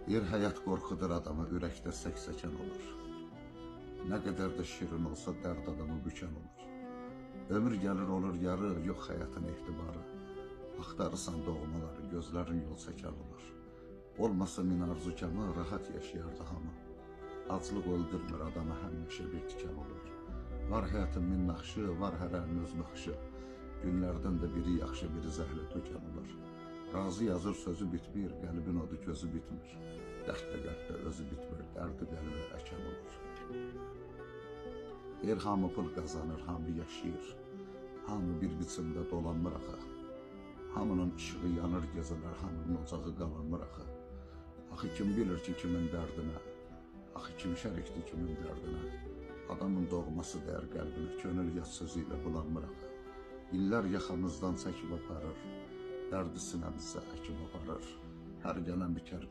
Bir həyat qorxudur adamı, ürəkdə səksəkən olur. Nə qədər də şirin olsa dərd adamı bükən olur. Ömür gəlir olur yarı, yox həyatın etibarı. Axtarırsan doğmaları, gözlərin yol çəkər olur. Olmasa min arzukamı, rahat yaşayardı hamı. Aclıq öldürmür adamı, həmişə bir tikan olur. Var həyatın min naxşı, var hərənin öz naxşı. Günlərdən də biri yaxşı, biri zəhli tökən olur. Razı yazır sözü bitmir, qəlbin odu gözü bitmir. Dərddə qəlbdə özü bitmir, dərdi qəlbə əkən olur. Deyir hamı pul qazanır, hamı yaşayır. Hamı bir biçimdə dolanmır axı. Hamının işığı yanır gecələr, hamının ocağı qalanmır axı. Axı kim bilir ki kimin dərdinə, axı kim şərikdir kimin dərdinə. Adamın doğması dəyər qəlbinə, könül yaz sözü ilə bulanmır axı. İllər yaxamızdan çəkib aparır, dərdi sinəmizə əkib aparır. Hər gələn bir kərb